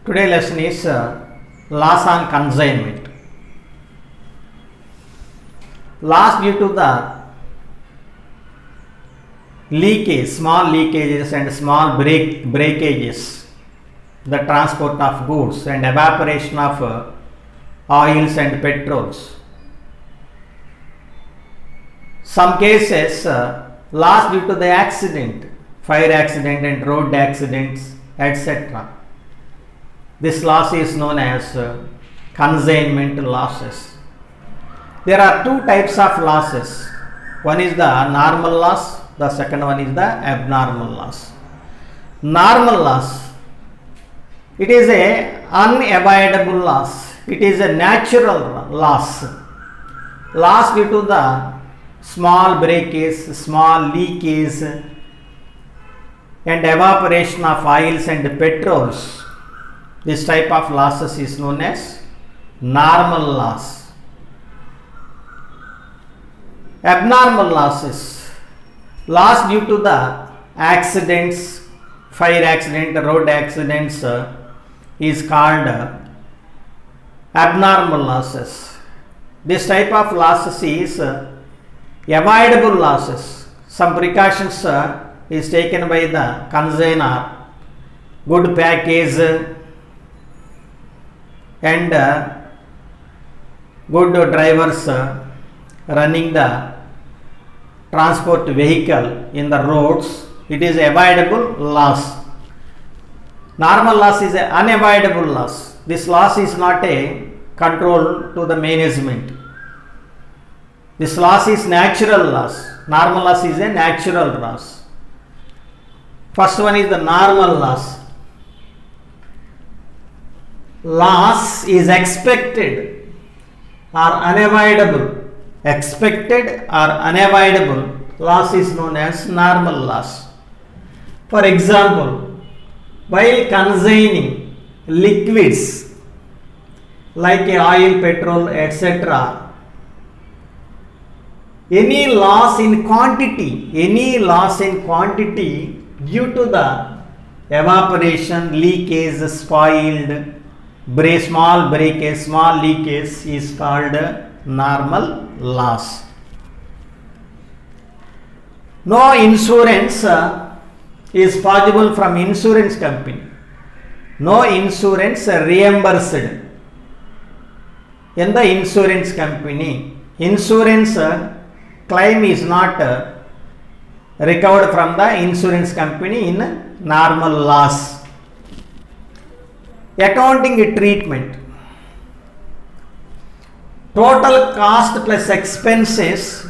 Today lesson is loss on consignment. Loss due to the leakage, small leakages and small breakages, the transport of goods and evaporation of oils and petrols. Some cases loss due to the accident, fire accident and road accidents, etc. This loss is known as consignment losses. There are two types of losses. One is the normal loss, the second one is the abnormal loss. Normal loss, it is a unavoidable loss. It is a natural loss. Loss due to the small breakage, small leakage and evaporation of oils and petrols. This type of losses is known as normal loss. Abnormal losses, loss due to the accidents, fire accident, road accidents is called abnormal losses. This type of losses is avoidable losses. Some precautions is taken by the consignor, good package and good drivers running the transport vehicle in the roads. It is avoidable loss. Normal loss is an unavoidable loss. This loss is not a control to the management. This loss is natural loss. Normal loss is a natural loss. First one is the normal loss. Loss is expected or unavoidable. Expected or unavoidable loss is known as normal loss. For example, while consigning liquids like oil, petrol, etc., any loss in quantity due to the evaporation, leakage, spoiled, small breakage, small leakage is called normal loss. No insurance is possible from insurance company. No insurance reimbursed in the insurance company. Insurance claim is not recovered from the insurance company in normal loss. Accounting treatment. Total cost plus expenses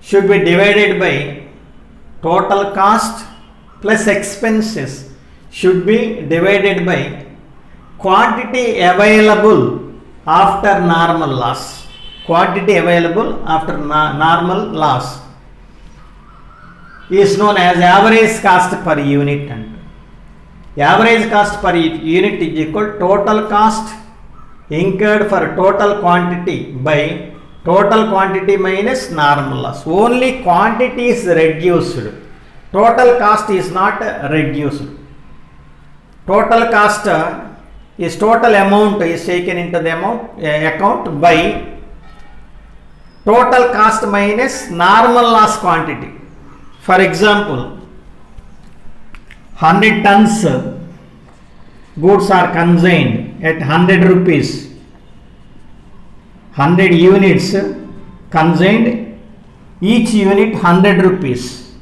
should be divided by total cost plus expenses should be divided by quantity available after normal loss. Quantity available after normal loss is known as average cost per unit. And average cost per unit is equal to total cost incurred for total quantity by total quantity minus normal loss. Only quantity is reduced. Total cost is not reduced. Total cost is total amount is taken into the account by total cost minus normal loss quantity. For example, 100 tons goods are consigned at 100 rupees. 100 units consigned, each unit 100 rupees.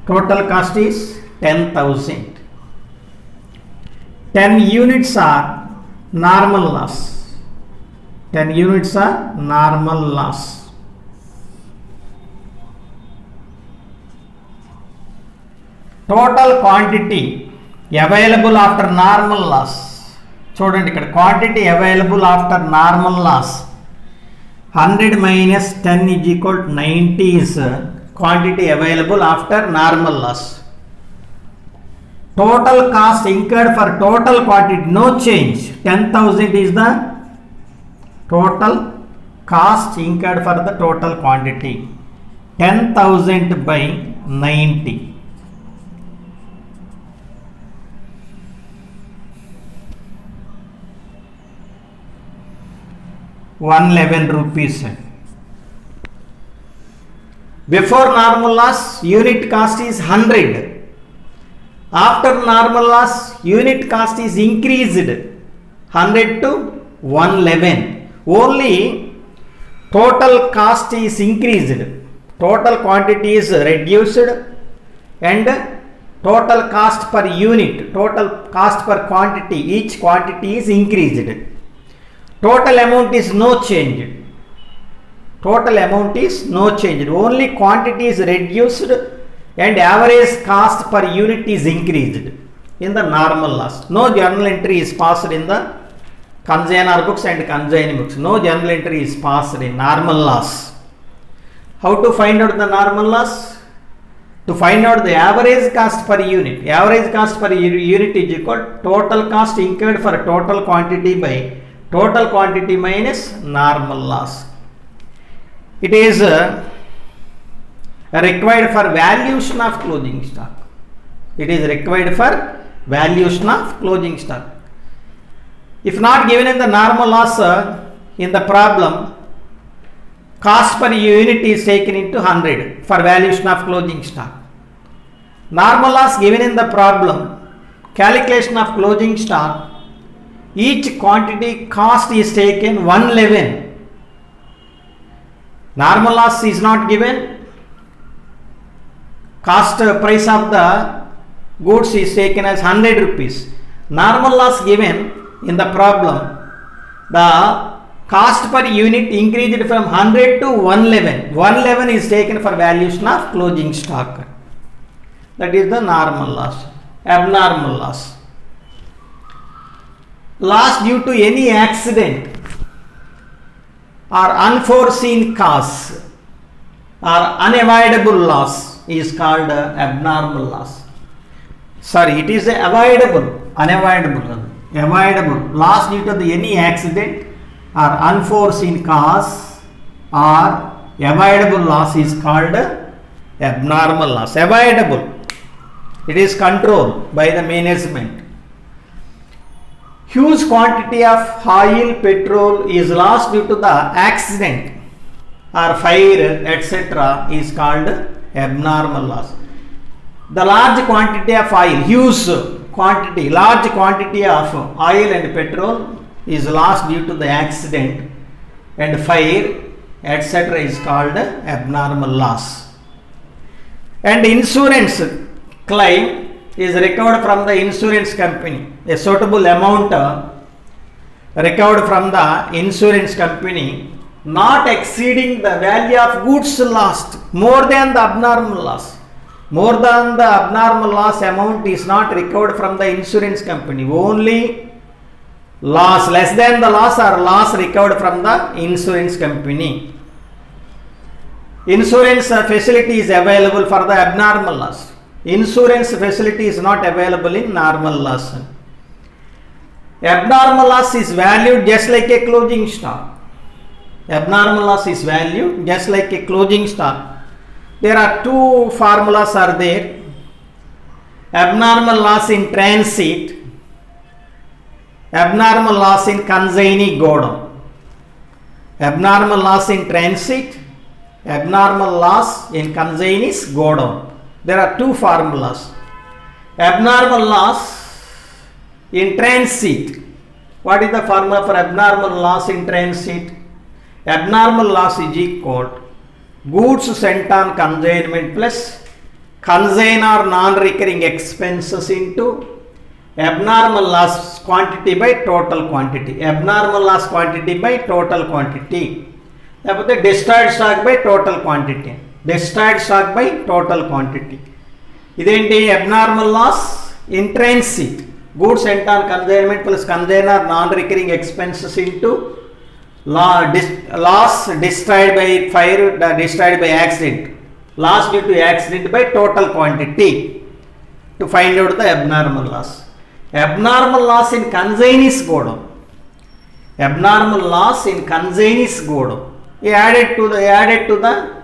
Total cost is 10,000. 10 units are normal loss. 10 units are normal loss. Total quantity available after normal loss. చూడండి ఇక్కడ quantity available after normal loss 100 minus 10 is equal to 90 is quantity available after normal loss. Total cost incurred for total quantity no change. 10,000 is the total cost incurred for the total quantity. 10,000 by 90. 111 rupees. Before normal loss, unit cost is 100. After normal loss, unit cost is increased 100 to 111. Only total cost is increased. Total quantity is reduced and total cost per unit, total cost per quantity, each quantity is increased. Total amount is no change. Total amount is no change. Only quantity is reduced and average cost per unit is increased in the normal loss. No journal entry is passed in the consignor books and consignee books. No journal entry is passed in normal loss. How to find out the normal loss? To find out the average cost per unit. Average cost per unit is equal to total cost incurred for total quantity by total quantity minus normal loss. It is required for valuation of closing stock. It is required for valuation of closing stock. If not given in the normal loss in the problem, cost per unit is taken into 100 for valuation of closing stock. Normal loss given in the problem, calculation of closing stock, each quantity cost is taken 111. Normal loss is not given, cost price of the goods is taken as 100 rupees. Normal loss given in the problem, the cost per unit increased from 100 to 111. 111 is taken for valuation of closing stock. That is the normal loss. Abnormal loss. Loss due to any accident or unforeseen cause or unavoidable loss is called abnormal loss. Sorry, it is avoidable, unavoidable, avoidable loss due to any accident or unforeseen cause or avoidable loss is called abnormal loss. Avoidable, it is controlled by the management. Huge quantity of oil, petrol is lost due to the accident or fire, etc. is called abnormal loss. The large quantity of oil, huge quantity, large quantity of oil and petrol is lost due to the accident and fire, etc. is called abnormal loss. And insurance claim is recovered from the insurance company. A suitable amount recovered from the insurance company not exceeding the value of goods lost more than the abnormal loss. More than the abnormal loss amount is not recovered from the insurance company. Only loss less than the loss or loss recovered from the insurance company. Insurance facility is available for the abnormal loss. Insurance facility is not available in normal loss. Abnormal loss is valued just like a closing stock. Abnormal loss is valued just like a closing stock. There are two formulas are there. Abnormal loss in transit, abnormal loss in consignee godown. Abnormal loss in transit, abnormal loss in consignee's godown. There are two formulas. Abnormal loss in transit. What is the formula for abnormal loss in transit? Abnormal loss is equal to goods sent on consignment plus consignor non-recurring expenses into abnormal loss quantity by total quantity. Abnormal loss quantity by total quantity. Therefore, the destroyed stock by total quantity. Destroyed stock by total quantity. Identi abnormal loss in transit. Goods sent on consignment plus consignor non-recurring expenses into loss destroyed by fire, destroyed by accident. Loss due to accident by total quantity. To find out the abnormal loss. Abnormal loss in consignee's godown. Abnormal loss in consignee's godown. Added to the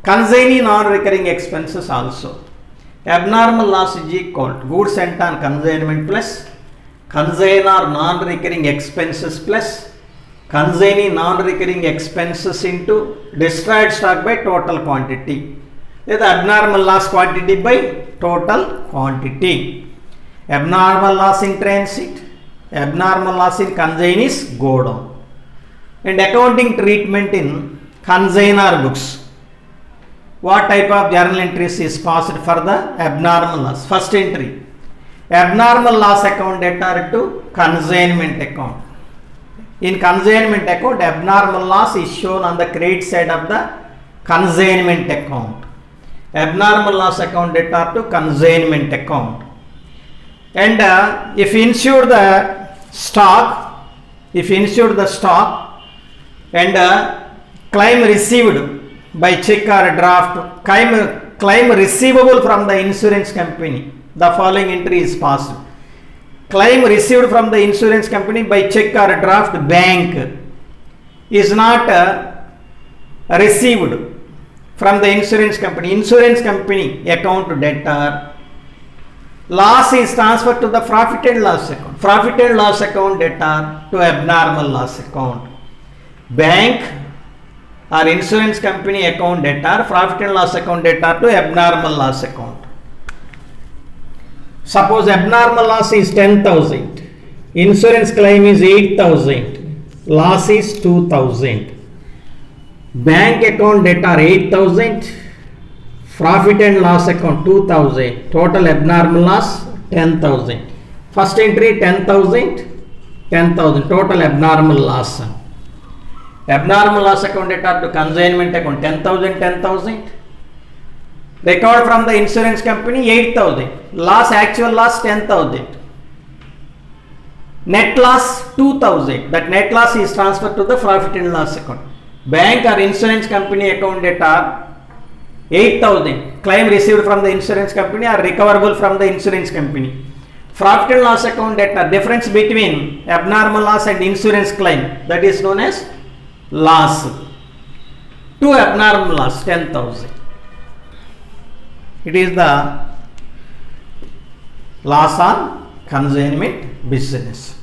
consignee non-recurring expenses also. Abnormal loss is equal to goods sent on consignment plus consignor non-recurring expenses plus consigning non-recurring expenses into destroyed stock by total quantity. The abnormal loss quantity by total quantity. Abnormal loss in transit, abnormal loss in consign is go down. And accounting treatment in consignor books. What type of journal entries is passed for the abnormal loss? First entry, abnormal loss account debtor to consignment account. In consignment account, abnormal loss is shown on the credit side of the consignment account. Abnormal loss account debtor to consignment account. And if insure the stock, and claim received by check or draft, claim receivable from the insurance company, the following entry is passed. Claim received from the insurance company by check or draft, bank is not received from the insurance company account debtor. Loss is transferred to the profit and loss account debtor to abnormal loss account. Bank or insurance company account debtor, profit and loss account debtor to abnormal loss account. Suppose abnormal loss is 10,000, insurance claim is 8,000, loss is 2,000. Bank account debtor 8,000, profit and loss account 2,000, total abnormal loss 10,000. First entry 10,000, total abnormal loss. Abnormal loss account debtor to consignment account 10,000. Record from the insurance company 8,000. Actual loss 10,000. Net loss 2,000. That net loss is transferred to the profit and loss account. Bank or insurance company account debtor 8,000. Claim received from the insurance company or recoverable from the insurance company. Profit and loss account debtor, difference between abnormal loss and insurance claim, that is known as loss. To abnormal loss 10,000. It is the loss on consignment business.